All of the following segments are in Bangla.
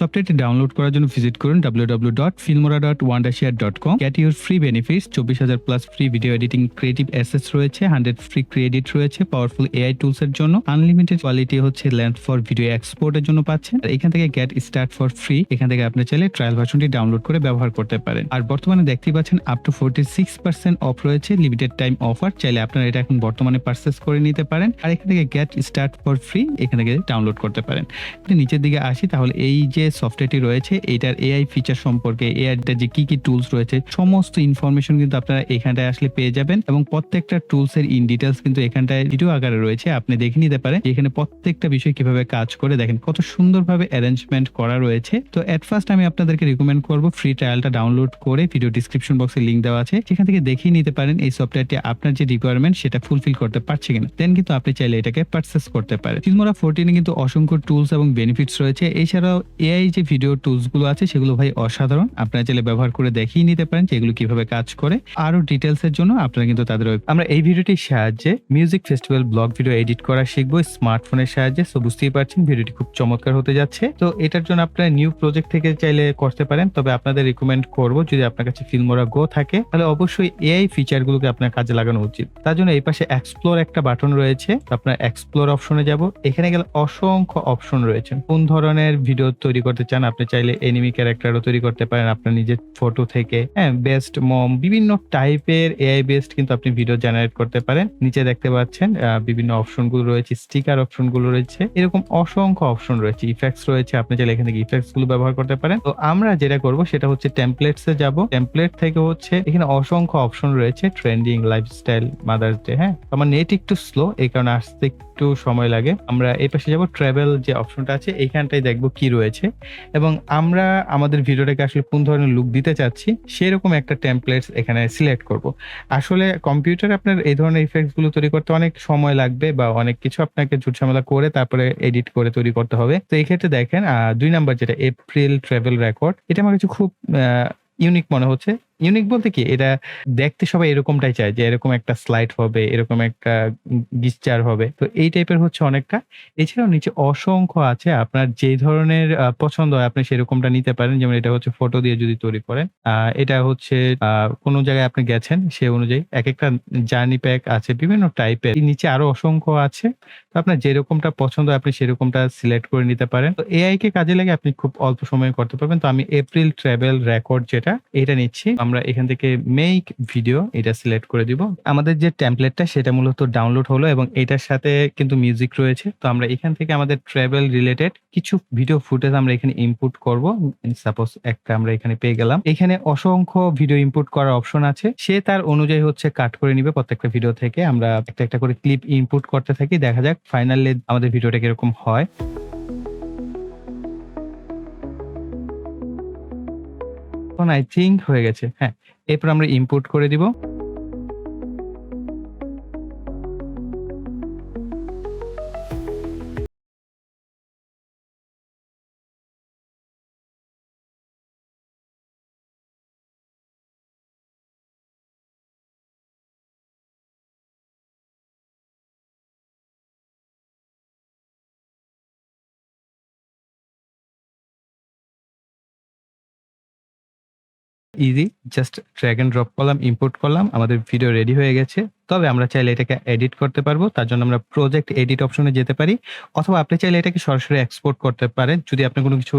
সফটওয়্যারটি ডাউনলোড করার জন্য ভিজিট করুন www.filmora.wondershare.com। Get your free benefits. 24,000 plus free video editing creative assets রয়েছে, 100 ফ্রি ক্রেডিট রয়েছে পাওয়ারফুল এআই টুলস এর জন্য, আনলিমিটেড কোয়ালিটি হচ্ছে লেন্থ ফর ভিডিও এক্সপোর্টের জন্য পাচ্ছেন। আর এখান থেকে গেট স্টার্ট ফর ফ্রি, এখান থেকে আপনি চাইলে ট্রায়াল ভার্সনটি ডাউনলোড করে ব্যবহার করতে পারেন। আর বর্তমানে দেখতেই পাচ্ছেন আপ টু 46% অফ রয়েছে, লিমিটেড টাইম অফার। চাইলে আপনারা এটা এখন বর্তমানে পারচেস করে নিতে পারেন। আর এখান থেকে গেট স্টার্ট ফর ফ্রি এখান থেকে ডাউনলোড করতে পারেন। নিচের দিকে আসি, তাহলে এই যে সফটওয়্যারটি রয়েছে এটার এআই ফিচার সম্পর্কে, এআইটা যে কি কি টুলস রয়েছে সমস্ত ইনফরমেশন কিন্তু আপনারা এখানটায় আসলে পেয়ে যাবেন। এবং প্রত্যেকটা টুলস এর ইন ডিটেলস কিন্তু এখানটায় ভিডিও আকারে রয়েছে, আপনি দেখে নিতে পারেন এখানে প্রত্যেকটা বিষয় কিভাবে কাজ করে। দেখেন কত সুন্দরভাবে অ্যারেঞ্জমেন্ট করা রয়েছে। তো এট ফার্স্ট আমি আপনাদেরকে রিকমেন্ড করব ফ্রি ট্রায়ালটা ডাউনলোড করে, ভিডিও ডিসক্রিপশন বক্সে লিংক দেওয়া আছে, সেখান থেকে দেখিয়ে নিতে পারেন এই সফটওয়্যারটি আপনার যে রিকোয়ারমেন্ট সেটা ফুলফিল করতে পারছে কিনা। দেন কিন্তু আপনি চাইলে এটাকে পারচেস করতে পারেন। ফিল্মোরা 14 কিন্তু অসংখ্য টুলস এবং বেনিফিটস রয়েছে। এছাড়াও এআই যে ভিডিও টুলস গুলো আছে সেগুলো ভাই অসাধারণ, আপনারা চাইলে ব্যবহার করে দেখিয়ে নিতে পারেন যে এগুলো কিভাবে কাজ করে। আরো ডিটেলস এর জন্য আপনারা কিন্তু তাদের আমরা এই ভিডিওটির সাহায্যে music festival blog video edit করা শিখবো স্মার্টফোনের সাহায্যে। সো বুঝতেই পারছেন ভিডিওটি খুব চমৎকার হতে যাচ্ছে। তো এটার জন্য আপনারা নিউ প্রজেক্ট থেকে চাইলে করতে পারেন, তবে আপনাদের রিকমেন্ড করব যদি আপনার কাছে ফিল্মোরা গো থাকে তাহলে অবশ্যই এআই ফিচার গুলোকে আপনার কাজে লাগানো উচিত। তার জন্য এই পাশে এক্সপ্লোর একটা বাটন রয়েছে, আপনার এক্সপ্লোর অপশনে যাব। এখানে গেলে অসংখ্য অপশন রয়েছে। কোন ধরনের ভিডিও তৈরি করতে চান, আপনি চাইলে এনিমি ক্যারেক্টারও তৈরি করতে পারেন আপনার নিজের ফটো থেকে। হ্যাঁ, বেস্ট মম, বিভিন্ন টাইপের এআই বেসড কিন্তু আপনি ভিডিও জেনারেট করতে পারেন। নিচে দেখতে পাচ্ছেন বিভিন্ন অপশন গুলো রয়েছে, স্টিকার অপশন গুলো রয়েছে, এরকম অসংখ্য অপশন রয়েছে। ইফেক্টস রয়েছে, আপনি চাইলে এখান থেকে ইফেক্টস গুলো ব্যবহার করতে পারেন। তো আমরা যেটা করব সেটা হচ্ছে টেমপ্লেটস এ যাব। টেমপ্লেট থেকে হচ্ছে এখানে অসংখ্য অপশন রয়েছে, ট্রেন্ডিং, লাইফস্টাইল, মাদার্স ডে। হ্যাঁ, আমার নেট একটু স্লো, এই কারণে আসতে একটু সময় লাগে। আমরা এই পাশে যাব, ট্রাভেল যে অপশনটা আছে এইখানটাই দেখবো কি রয়েছে এবং আমরা আমাদের ভিডিওটাকে আসলে কোন ধরনের লুক দিতে চাচ্ছি সেরকম একটা টেমপ্লেটস এখানে সিলেক্ট করব। আসলে কম্পিউটারে আপনার এই ধরনের ইফেক্টস গুলো তৈরি করতে অনেক সময় লাগবে বা অনেক কিছু আপনাকে ঝুটঝামেলা করে তারপরে এডিট করে তৈরি করতে হবে। তো এই ক্ষেত্রে দেখেন 2 নাম্বার যেটা এপ্রিল ট্রাভেল রেকর্ড, এটা আমার কাছে খুব ইউনিক মনে হচ্ছে। ইউনিক বলতে কি, এটা দেখতে সবাই এরকমটাই চায় যে এরকম একটা স্লাইড হবে, এরকম একটা গিস্টার হবে। তো এই টাইপের হচ্ছে অনেকটা। এছাড়াও নিচে অসংখ্য আছে, আপনার যে ধরনের পছন্দ হয় আপনি সেরকমটা নিতে পারেন। যেমন এটা হচ্ছে ফটো দিয়ে যদি তৈরি করেন, এটা হচ্ছে কোনো জায়গায় আপনি গেছেন সে অনুযায়ী একেকটা জার্নি প্যাক আছে বিভিন্ন টাইপের। নিচে আরো অসংখ্য আছে। তো আপনার যেরকমটা পছন্দ আপনি সেরকমটা সিলেক্ট করে নিতে পারেন। তো এআই কে কাজে লাগে আপনি খুব অল্প সময়ে করতে পারবেন। তো আমি এপ্রিল ট্রাভেল রেকর্ড যেটা এটা নিচ্ছি। আমরা এখান থেকে মেক ভিডিও এটা সিলেক্ট করে দিব। আমাদের যে টেমপ্লেটটা সেটা মূলত ডাউনলোড হলো এবং এটার সাথে কিন্তু মিউজিক রয়েছে। তো আমরা এখান থেকে আমাদের ট্রাভেল রিলেটেড কিছু ভিডিও ফুটেজ আমরা এখানে ইনপুট করব। সাপোজ একটা আমরা এখানে পেয়ে গেলাম। এখানে অসংখ্য ভিডিও ইনপুট করার অপশন আছে, সে তার অনুযায়ী হচ্ছে কাট করে নিবে প্রত্যেকটা ভিডিও থেকে। আমরা একটা একটা করে ক্লিপ ইনপুট করতে থাকি, দেখা যাক ফাইনালি আমাদের ভিডিওটা কিরকম হয়। এখন আই থিংক হয়ে গেছে। হ্যাঁ, এরপর আমরা ইনপুট করে দিব। Easy, just drag and drop করলাম, ইম্পোর্ট করলাম, আমাদের ভিডিও রেডি হয়ে গেছে। তবে আমরা চাইলে এটাকে এডিট করতে পারবো। তার জন্য আমরা প্রজেক্ট এডিট অপশনে যেতে পারি, অথবা আপনি চাইলে এটাকে সরাসরি এক্সপোর্ট করতে পারেন যদি আপনি কোনো কিছু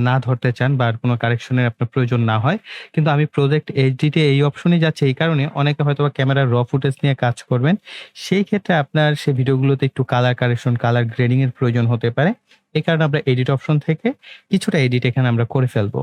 না ধরতে চান বা কোনো কারেকশনের আপনার প্রয়োজন না হয়। কিন্তু আমি প্রজেক্ট এডিটে এই অপশনে যাচ্ছি এই কারণে, অনেকে হয়তোবা ক্যামেরার র ফুটেজ নিয়ে কাজ করবেন। সেই ক্ষেত্রে আপনার সেই ভিডিওগুলোতে একটু কালার কারেকশন, কালার গ্রেডিং এর প্রয়োজন হতে পারে। এই কারণে আমরা এডিট অপশন থেকে কিছুটা এডিট এখানে আমরা করে ফেলবো।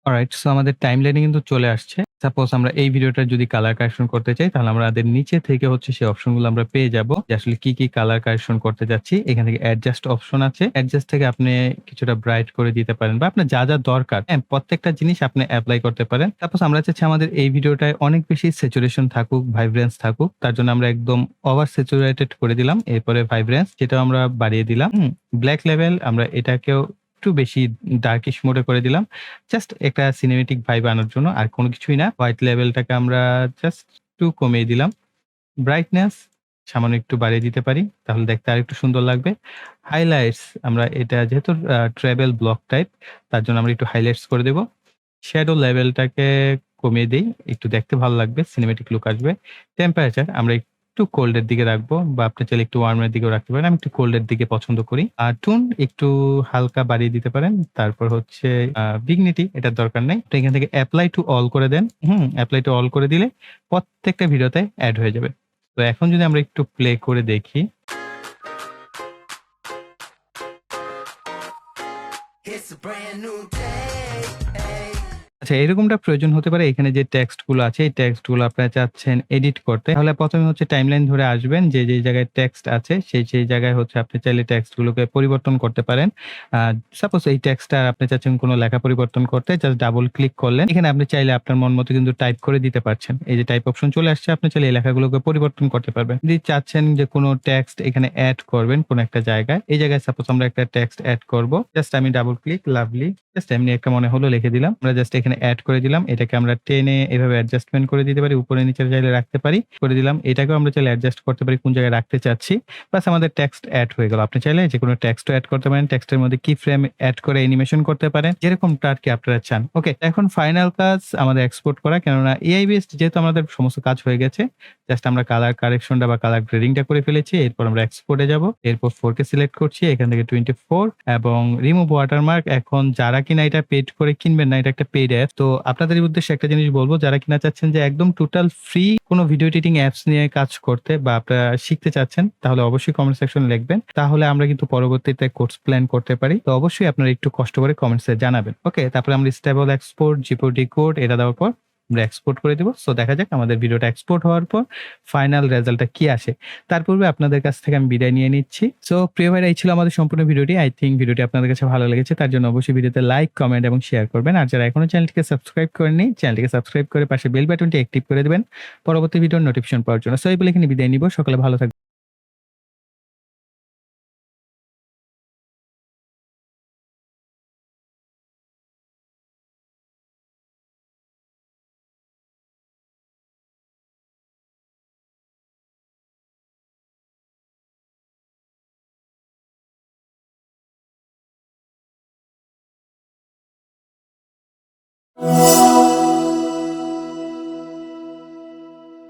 অলরাইট, সো আমাদের টাইমলাইনে কিন্তু চলে আসছে। সাপোজ আমরা এই ভিডিওটা যদি কালার কারেকশন করতে চাই তাহলে আমাদের নিচে থেকে হচ্ছে সেই অপশনগুলো আমরা পেয়ে যাব যে আসলে কি কি কালার কারেকশন করতে যাচ্ছি। এখান থেকে অ্যাডজাস্ট অপশন আছে, অ্যাডজাস্ট থেকে আপনি কিছুটা ব্রাইট করে দিতে পারেন বা আপনার যা যা দরকার, হ্যাঁ, প্রত্যেকটা জিনিস আপনি অ্যাপ্লাই করতে পারেন। সাপোজ আমরা চাচ্ছি আমাদের এই ভিডিওটায় অনেক বেশি স্যাচুরেশন থাকুক, ভাইব্রেন্স থাকুক, তার জন্য আমরা একদম ওভার স্যাচুরেটেড করে দিলাম। এরপরে ভাইব্রেন্স যেটা আমরা বাড়িয়ে দিলাম। ব্ল্যাক লেভেল আমরা এটাকেও একটু বেশি ডার্কিশ মোডে করে দিলাম। জাস্ট একটা সিনেমেটিক ভাইব আনার জন্য, আর কোনো কিছুই না। হোয়াইট লেভেলটাকে আমরা জাস্ট একটু কমিয়ে দিলাম। ব্রাইটনেস সামান্য একটু বাড়িয়ে দিতে পারি। তাহলে দেখতে আরেকটু সুন্দর লাগবে। হাইলাইটস আমরা এটা যেহেতু ট্রাভেল ব্লক টাইপ, তার জন্য আমরা একটু হাইলাইটস করে দেব। শ্যাডো লেভেলটাকে কমিয়ে দেই। একটু দেখতে ভালো লাগবে, সিনেমেটিক লুক আসবে। টেম্পারেচার আমরা একটু কোল্ড এর দিকে রাখবো, বা আপনি চাইলে একটু ওয়ার্ম এর দিকেও রাখতে পারেন। আমি একটু কোল্ড এর দিকে পছন্দ করি। আর টোন একটু হালকা বাড়িয়ে দিতে পারেন। তারপর হচ্ছে ভিগনিটি এটার দরকার নেই। তো এখান থেকে এপ্লাই টু অল করে দেন। এপ্লাই টু অল করে দিলে প্রত্যেকটা ভিডিওতে এড হয়ে যাবে। তো এখন যদি আমরা একটু প্লে করে দেখি। It's a brand new day. আচ্ছা, এরকমটা প্রয়োজন হতে পারে। এখানে যে টেক্সট গুলো আছে, এই টেক্সট গুলো আপনারা চাচ্ছেন এডিট করতে। তাহলে ১ম এ হচ্ছে টাইমলাইন ধরে আসবেন, যে জায়গায় টেক্সট আছে সেই জায়গায় হচ্ছে আপনি চাইলে টেক্সট গুলোকে পরিবর্তন করতে পারেন। সাপোজ এই টেক্সটটা আপনি চাচ্ছেন কোনো লেখা পরিবর্তন করতে, জাস্ট ডাবল ক্লিক করলেন। এখানে আপনি চাইলে আপনার মন মতো কিন্তু টাইপ করে দিতে পারছেন। এই যে টাইপ অপশন চলে আসছে, আপনি চাইলে এই লেখাগুলোকে পরিবর্তন করতে পারবেন। যদি চাচ্ছেন যে কোনো টেক্সট এখানে এড করবেন কোনো একটা জায়গায়, এই জায়গায় সাপোজ আমরা একটা টেক্সট এড করব। জাস্ট আমি ডাবল ক্লিক, লাভলি, জাস্ট এমনি একটা মনে হলো লিখে দিলাম। আমরা জাস্ট এখানে এড করে দিলাম। এটাকে আমরা টেনে এভাবে অ্যাডজাস্টমেন্ট করে দিতে পারি। উপরে নিচে চাইলে রাখতে পারি। করে দিলাম। এটাকেও আমরা চাইলে অ্যাডজাস্ট করতে পারি কোন জায়গায় রাখতে চাচ্ছি। বাস আমাদের টেক্সট এড হয়ে গেল। আপনি চাইলে যেকোনো টেক্সটও এড করতে পারেন। টেক্সটের মধ্যে কি ফ্রেম এড করে অ্যানিমেশন করতে পারেন। যেরকমটা আরকি আপনারা চান। ওকে, এখন ফাইনাল কাজ আমাদের এক্সপোর্ট করা। কেননা এআই বেসড যেহেতু আমাদের সমস্ত কাজ হয়ে গেছে, জাস্ট আমরা কালার কারেকশনটা বা কালার গ্রেডিংটা করে ফেলেছি। এরপর আমরা এক্সপোর্টে যাব। এরপর 4K সিলেক্ট করছি। এখান থেকে 24 এবং রিমুভ ওয়াটারমার্ক। এখন যারা কিনা এটা পেড করে কিনবেন না, এটা একটা পেইড অ্যাপ। তো আপনাদের উদ্দেশ্যে একটা জিনিস বলব, যারা কিনা চাচ্ছেন যে একদম টোটাল ফ্রি কোনো ভিডিও এডিটিং অ্যাপস নিয়ে কাজ করতে বা আপনারা শিখতে চাচ্ছেন, তাহলে অবশ্যই কমেন্ট সেকশনে লিখবেন। তাহলে আমরা কিন্তু পরবর্তীতে কোর্স প্ল্যান করতে পারি। তো অবশ্যই আপনারা একটু কষ্ট করে কমেন্টসে জানাবেন। ওকে, তারপরে আমরা স্টেবল এক্সপোর্ট, জিপিডি কোড এটা দেওয়ার পর আমরা এক্সপোর্ট করে দিব। সো দেখা যাক আমাদের ভিডিওটা এক্সপোর্ট হওয়ার পর ফাইনাল রেজাল্টটা কি আসে। তার পূর্বে আপনাদের কাছ থেকে আমি বিদায় নিয়ে নিচ্ছি। সো প্রিয় ভাইরা, এই ছিল আমাদের সম্পূর্ণ ভিডিওটি। আই থিংক ভিডিওটি আপনাদের কাছে ভালো লেগেছে। তার জন্য অবশ্যই ভিডিওতে লাইক, কমেন্ট এবং শেয়ার করবেন। আর যারা এখনো চ্যানেলটিকে সাবস্ক্রাইব করেননি, চ্যানেলটিকে সাবস্ক্রাইব করে পাশে বেল বাটনটি অ্যাক্টিভ করে দিবেন পরবর্তী ভিডিওর নোটিফিকেশন পাওয়ার জন্য। সো এই বলে এখানে বিদায় নিব। সকলে ভালো থাকবেন।